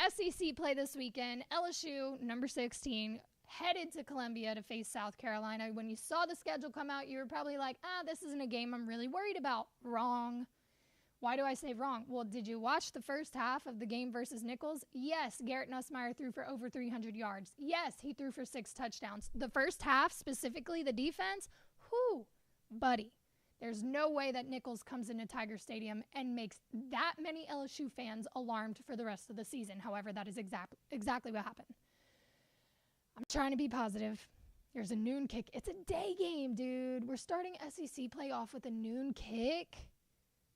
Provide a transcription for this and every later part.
SEC play this weekend. LSU, number 16, headed to Columbia to face South Carolina. When you saw the schedule come out, you were probably like, this isn't a game I'm really worried about. Wrong. Why do I say wrong? Well, did you watch the first half of the game versus Nichols? Yes, Garrett Nussmeier threw for over 300 yards. Yes, he threw for 6 touchdowns. The first half, specifically the defense, buddy. There's no way that Nichols comes into Tiger Stadium and makes that many LSU fans alarmed for the rest of the season. However, that is exactly what happened. I'm trying to be positive. There's a noon kick. It's a day game, dude. We're starting SEC play off with a noon kick.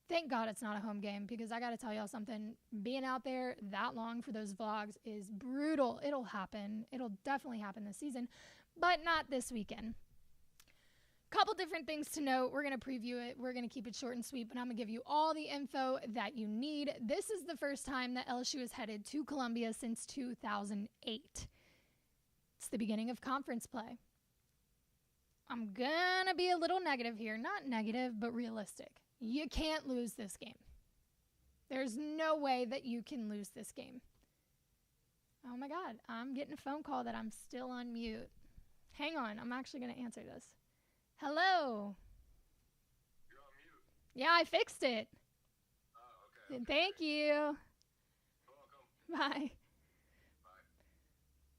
Thank God it's not a home game, because I got to tell y'all something. Being out there that long for those vlogs is brutal. It'll happen. It'll definitely happen this season, but not this weekend. Couple different things to note. We're going to preview it. We're going to keep it short and sweet, but I'm going to give you all the info that you need. This is the first time that LSU has headed to Columbia since 2008. It's the beginning of conference play. I'm going to be a little negative here. Not negative, but realistic. You can't lose this game. There's no way that you can lose this game. Oh my God, I'm getting a phone call that I'm still on mute. Hang on, I'm actually going to answer this. Hello. You're on mute. Yeah, I fixed it. Oh, okay. Thank you. You're welcome. Bye.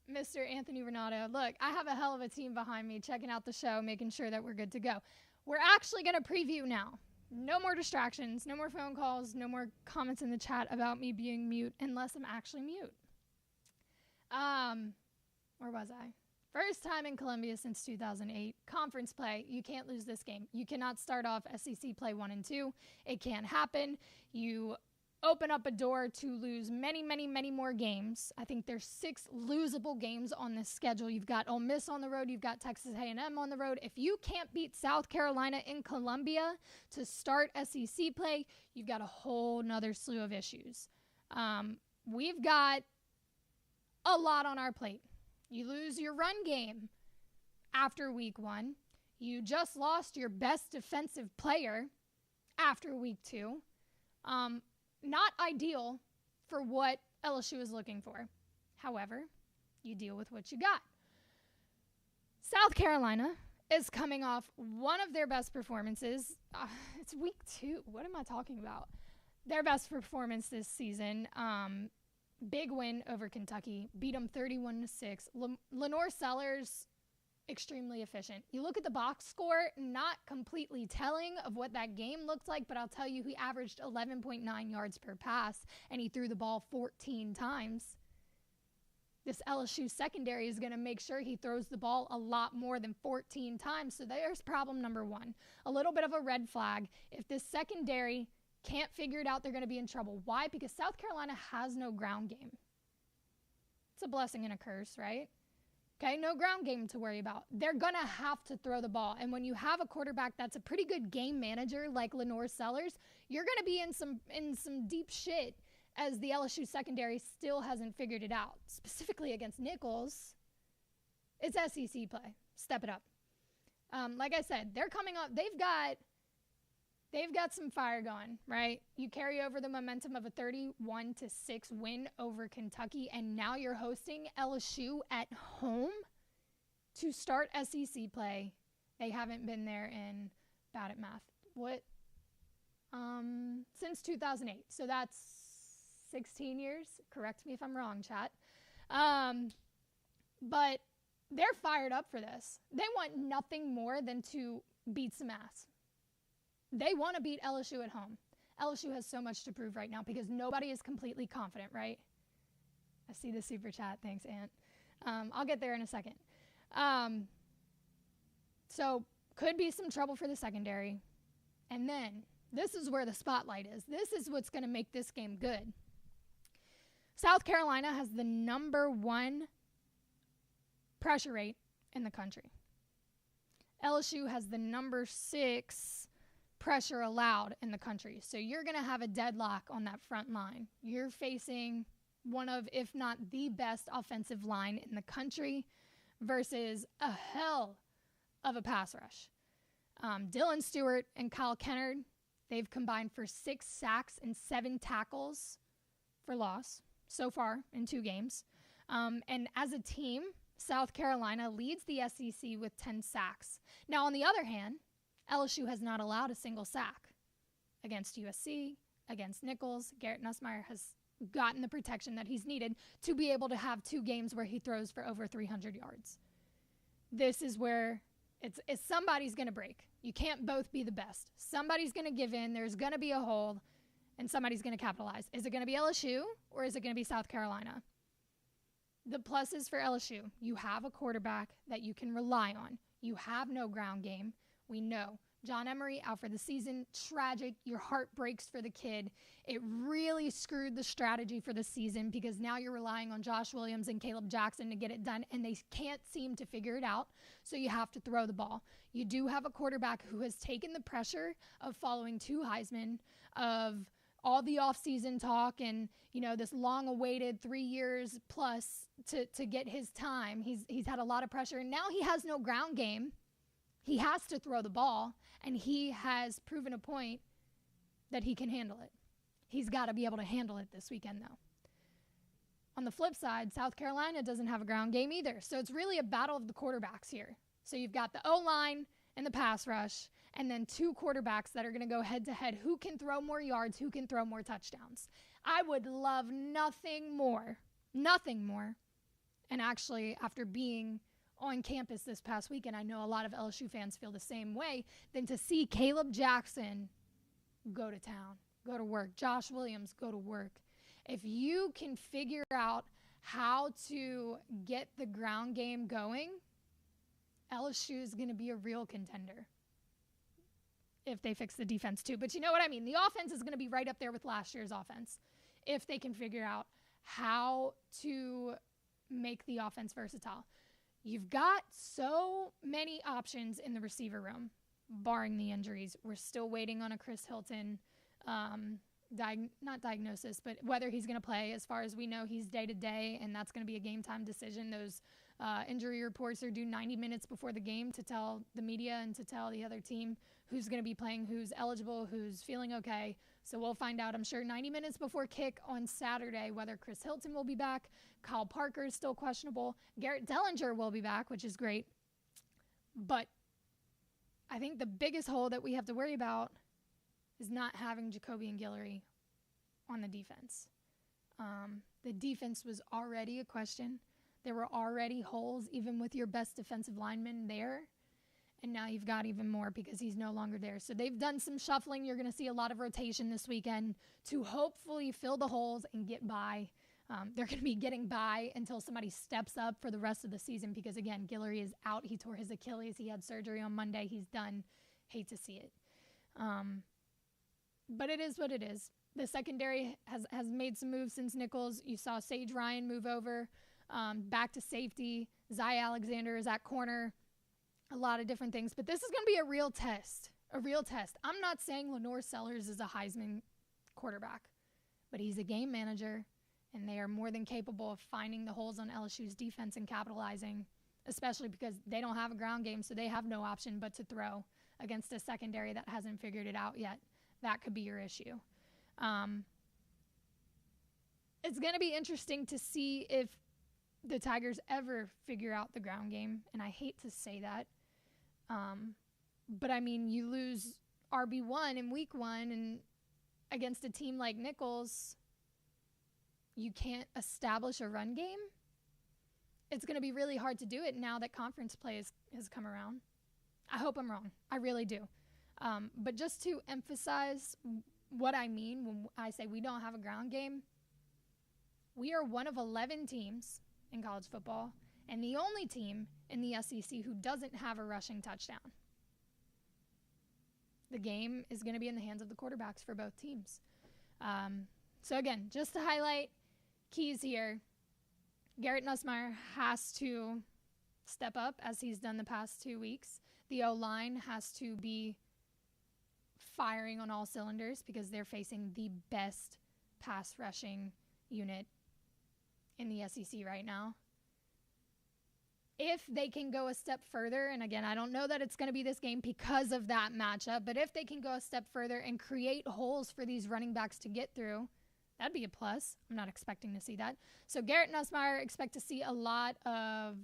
Bye. Mr. Anthony Renato. Look, I have a hell of a team behind me checking out the show, making sure that we're good to go. We're actually going to preview now. No more distractions, no more phone calls, no more comments in the chat about me being mute unless I'm actually mute. Where was I? First time in Columbia since 2008. Conference play. You can't lose this game. You cannot start off SEC play 1 and 2. It can't happen. You open up a door to lose many, many, many more games. I think there's 6 losable games on this schedule. You've got Ole Miss on the road. You've got Texas A&M on the road. If you can't beat South Carolina in Columbia to start SEC play, you've got a whole nother slew of issues. We've got a lot on our plate. You lose your run game after week 1. You just lost your best defensive player after week 2. Not ideal for what LSU is looking for. However, you deal with what you got. South Carolina is coming off one of their best performances. It's week 2. What am I talking about? Their best performance this season. Big win over Kentucky. Beat them 31-6. Lenore Sellers, extremely efficient. You look at the box score, not completely telling of what that game looked like, but I'll tell you, he averaged 11.9 yards per pass, and he threw the ball 14 times. This LSU secondary is going to make sure he throws the ball a lot more than 14 times. So there's problem number 1. A little bit of a red flag. If this secondary can't figure it out, they're going to be in trouble. Why? Because South Carolina has no ground game. It's a blessing and a curse, right? Okay, no ground game to worry about. They're going to have to throw the ball. And when you have a quarterback that's a pretty good game manager like Lenore Sellers, you're going to be in some deep shit as the LSU secondary still hasn't figured it out. Specifically against Nichols, it's SEC play. Step it up. Like I said, they're coming up. They've got some fire going, right? You carry over the momentum of a 31-6 win over Kentucky, and now you're hosting LSU at home to start SEC play. They haven't been there in, bad at math, since 2008. So that's 16 years. Correct me if I'm wrong, chat. But they're fired up for this. They want nothing more than to beat some ass. They want to beat LSU at home. LSU has so much to prove right now because nobody is completely confident, right? I see the super chat. Thanks, Ant. I'll get there in a second. So could be some trouble for the secondary. And then this is where the spotlight is. This is what's going to make this game good. South Carolina has the number 1 pressure rate in the country. LSU has the number 6 pressure allowed in the country. So you're going to have a deadlock on that front line. You're facing one of, if not the best offensive line in the country versus a hell of a pass rush. Dylan Stewart and Kyle Kennard, they've combined for 6 sacks and 7 tackles for loss. so far in 2 games. And as a team, South Carolina leads the SEC with 10 sacks. Now, on the other hand, LSU has not allowed a single sack against USC, against Nichols. Garrett Nussmeier has gotten the protection that he's needed to be able to have 2 games where he throws for over 300 yards. This is where it's somebody's going to break. You can't both be the best. Somebody's going to give in. There's going to be a hold, and somebody's going to capitalize. Is it going to be LSU or is it going to be South Carolina? The pluses for LSU, you have a quarterback that you can rely on. You have no ground game. We know. John Emery out for the season. Tragic. Your heart breaks for the kid. It really screwed the strategy for the season because now you're relying on Josh Williams and Caleb Jackson to get it done, and they can't seem to figure it out, so you have to throw the ball. You do have a quarterback who has taken the pressure of following 2 Heisman, of all the offseason talk and, this long-awaited 3 years plus to get his time. He's had a lot of pressure, and now he has no ground game. He has to throw the ball, and he has proven a point that he can handle it. He's got to be able to handle it this weekend, though. On the flip side, South Carolina doesn't have a ground game either, so it's really a battle of the quarterbacks here. So you've got the O-line and the pass rush, and then 2 quarterbacks that are going to go head-to-head. Who can throw more yards? Who can throw more touchdowns? I would love nothing more, and actually, after being on campus this past weekend, I know a lot of LSU fans feel the same way, than to see Caleb Jackson go to town, go to work. Josh Williams, go to work. If you can figure out how to get the ground game going, LSU is going to be a real contender if they fix the defense too. But you know what I mean? The offense is going to be right up there with last year's offense if they can figure out how to make the offense versatile. You've got so many options in the receiver room, barring the injuries. We're still waiting on a Chris Hilton, not diagnosis, but whether he's going to play. As far as we know, he's day-to-day, and that's going to be a game-time decision. Those injury reports are due 90 minutes before the game to tell the media and to tell the other team who's going to be playing, who's eligible, who's feeling okay. So we'll find out, I'm sure, 90 minutes before kick on Saturday whether Chris Hilton will be back. Kyle Parker is still questionable. Garrett Dellinger will be back, which is great. But I think the biggest hole that we have to worry about is not having Jacoby and Guillory on the defense. The defense was already a question. There were already holes, even with your best defensive lineman there. And now you've got even more because he's no longer there. So they've done some shuffling. You're going to see a lot of rotation this weekend to hopefully fill the holes and get by. They're going to be getting by until somebody steps up for the rest of the season because, again, Guillory is out. He tore his Achilles. He had surgery on Monday. He's done. Hate to see it. But it is what it is. The secondary has made some moves since Nichols. You saw Sage Ryan move over back to safety. Zy Alexander is at corner. A lot of different things. But this is going to be a real test. A real test. I'm not saying Lenore Sellers is a Heisman quarterback, but he's a game manager, and they are more than capable of finding the holes on LSU's defense and capitalizing, especially because they don't have a ground game, so they have no option but to throw against a secondary that hasn't figured it out yet. That could be your issue. It's going to be interesting to see if the Tigers ever figure out the ground game, and I hate to say that. But, I mean, you lose RB1 in week 1, and against a team like Nichols, you can't establish a run game. It's going to be really hard to do it now that conference play has come around. I hope I'm wrong. I really do. But just to emphasize what I mean when I say we don't have a ground game, we are one of 11 teams in college football and the only team in the SEC who doesn't have a rushing touchdown. The game is going to be in the hands of the quarterbacks for both teams. So again, just to highlight keys here, Garrett Nussmeier has to step up as he's done the past 2 weeks. The O-line has to be firing on all cylinders because they're facing the best pass rushing unit in the SEC right now. If they can go a step further, and again, I don't know that it's going to be this game because of that matchup, but if they can go a step further and create holes for these running backs to get through, That'd be a plus. I'm not expecting to see that. So Garrett Nussmeier, expect to see a lot of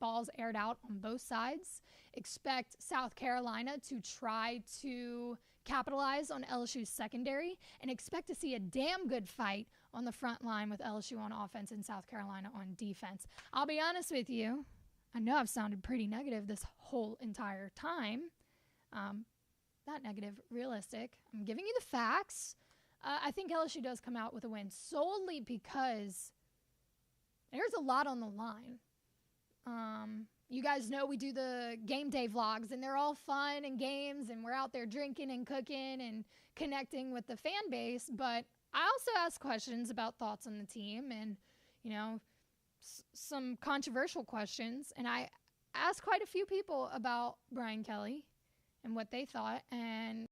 balls aired out on both sides. Expect South Carolina to try to capitalize on LSU's secondary, and expect to see a damn good fight on the front line with LSU on offense and South Carolina on defense. I'll be honest with you. I know I've sounded pretty negative this whole entire time. Not negative, realistic. I'm giving you the facts. I think LSU does come out with a win solely because there's a lot on the line. You guys know we do the game day vlogs, and they're all fun and games, and we're out there drinking and cooking and connecting with the fan base. But I also ask questions about thoughts on the team and, some controversial questions. And I asked quite a few people about Brian Kelly and what they thought. And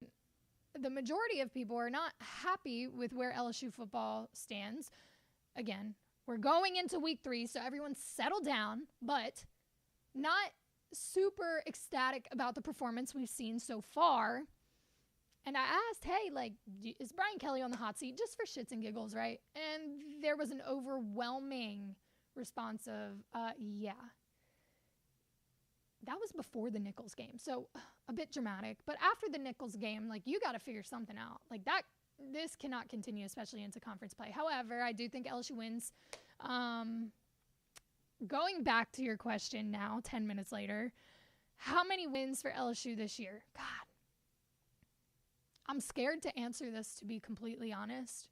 the majority of people are not happy with where LSU football stands. Again, we're going into week 3, so everyone settle down, but not super ecstatic about the performance we've seen so far. And I asked, hey, is Brian Kelly on the hot seat just for shits and giggles, right? And there was an overwhelming response of, yeah. That was before the Nichols game, so a bit dramatic. But after the Nichols game, you got to figure something out. This cannot continue, especially into conference play. However, I do think LSU wins. Going back to your question now, 10 minutes later, how many wins for LSU this year? God. I'm scared to answer this, to be completely honest.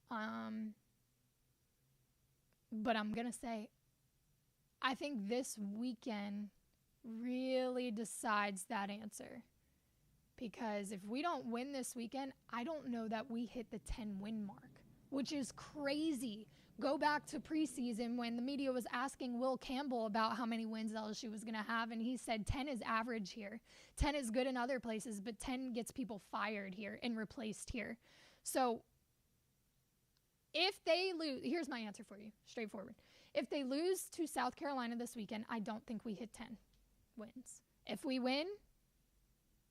But I'm going to say, I think this weekend really decides that answer. Because if we don't win this weekend, I don't know that we hit the 10-win mark, which is crazy. Go back to preseason when the media was asking Will Campbell about how many wins LSU was going to have, and he said 10 is average here. 10 is good in other places, but 10 gets people fired here and replaced here. So if they lose, here's my answer for you, straightforward. If they lose to South Carolina this weekend, I don't think we hit 10 wins. If we win,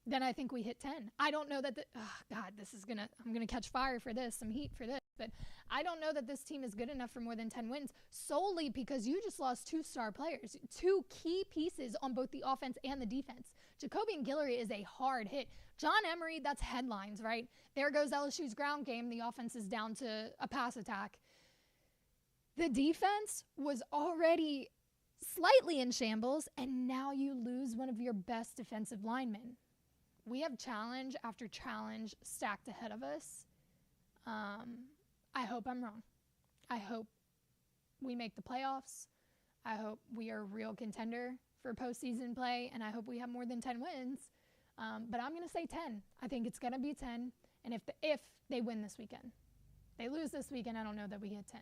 then I think we hit 10. I don't know that I'm going to catch fire for this, some heat for this, but I don't know that this team is good enough for more than 10 wins solely because you just lost 2 star players, 2 key pieces on both the offense and the defense. Jacobian Guillory is a hard hit. John Emery, that's headlines, right? There goes LSU's ground game. The offense is down to a pass attack. The defense was already slightly in shambles, and now you lose one of your best defensive linemen. We have challenge after challenge stacked ahead of us. I hope I'm wrong. I hope we make the playoffs. I hope we are a real contender for postseason play, and I hope we have more than 10 wins. But I'm going to say 10. I think it's going to be 10. And if they win this weekend, they lose this weekend, I don't know that we hit 10.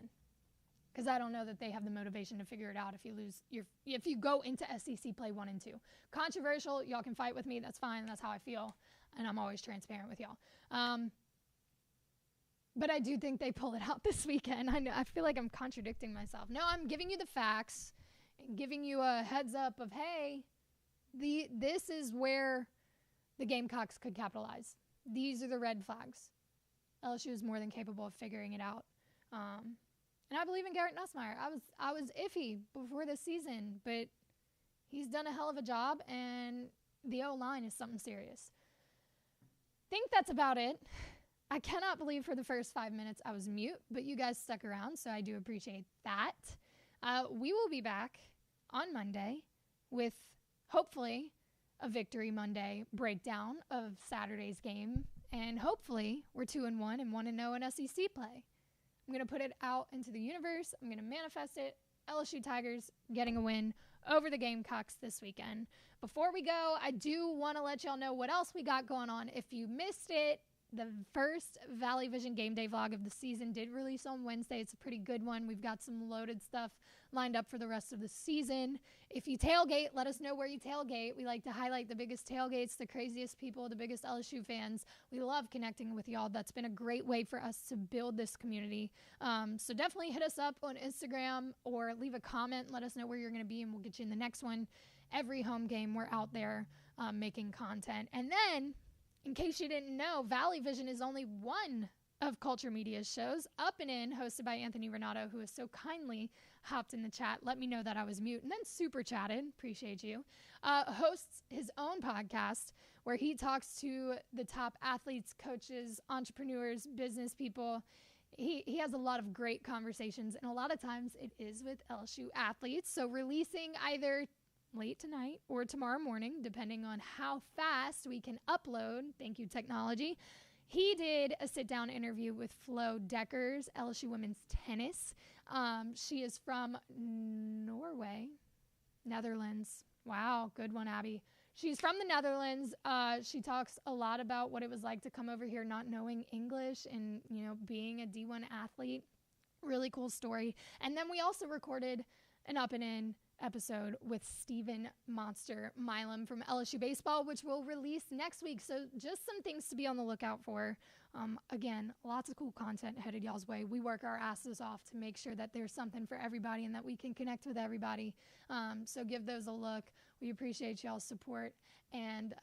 Because I don't know that they have the motivation to figure it out if you go into SEC play 1 and 2. Controversial, y'all can fight with me. That's fine. That's how I feel. And I'm always transparent with y'all. But I do think they pull it out this weekend. I feel like I'm contradicting myself. No, I'm giving you the facts, and giving you a heads up of, hey, this is where the Gamecocks could capitalize. These are the red flags. LSU is more than capable of figuring it out. And I believe in Garrett Nussmeier. I was iffy before this season, but he's done a hell of a job, and the O-line is something serious. Think that's about it. I cannot believe for the first 5 minutes I was mute, but you guys stuck around, so I do appreciate that. We will be back on Monday with, hopefully, a Victory Monday breakdown of Saturday's game, and hopefully we're 2-1 and 1-0 in SEC play. I'm going to put it out into the universe. I'm going to manifest it. LSU Tigers getting a win over the Gamecocks this weekend. Before we go, I do want to let y'all know what else we got going on. If you missed it, the first Valley Vision Game Day vlog of the season did release on Wednesday. It's a pretty good one. We've got some loaded stuff lined up for the rest of the season. If you tailgate, let us know where you tailgate. We like to highlight the biggest tailgates, the craziest people, the biggest LSU fans. We love connecting with y'all. That's been a great way for us to build this community. So definitely hit us up on Instagram or leave a comment. Let us know where you're going to be, and we'll get you in the next one. Every home game, we're out there making content. And then, in case you didn't know, Valley Vision is only one of Culture Media's shows, Up and In, hosted by Anthony Renato, who has so kindly hopped in the chat, let me know that I was mute, and then super chatted, appreciate you, hosts his own podcast where he talks to the top athletes, coaches, entrepreneurs, business people. He has a lot of great conversations, and a lot of times it is with LSU athletes. So releasing either late tonight or tomorrow morning, depending on how fast we can upload. Thank you, technology. He did a sit-down interview with Flo Deckers, LSU women's tennis. She is from Norway, Netherlands. Wow, good one, Abby. She's from the Netherlands. She talks a lot about what it was like to come over here not knowing English and, being a D1 athlete. Really cool story. And then we also recorded an Up and In episode with Steven Monster Milam from LSU Baseball, which will release next week. So just some things to be on the lookout for. Again, lots of cool content headed y'all's way. We work our asses off to make sure that there's something for everybody and that we can connect with everybody. So give those a look. We appreciate y'all's support, and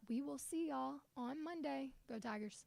we will see y'all on Monday. Go Tigers.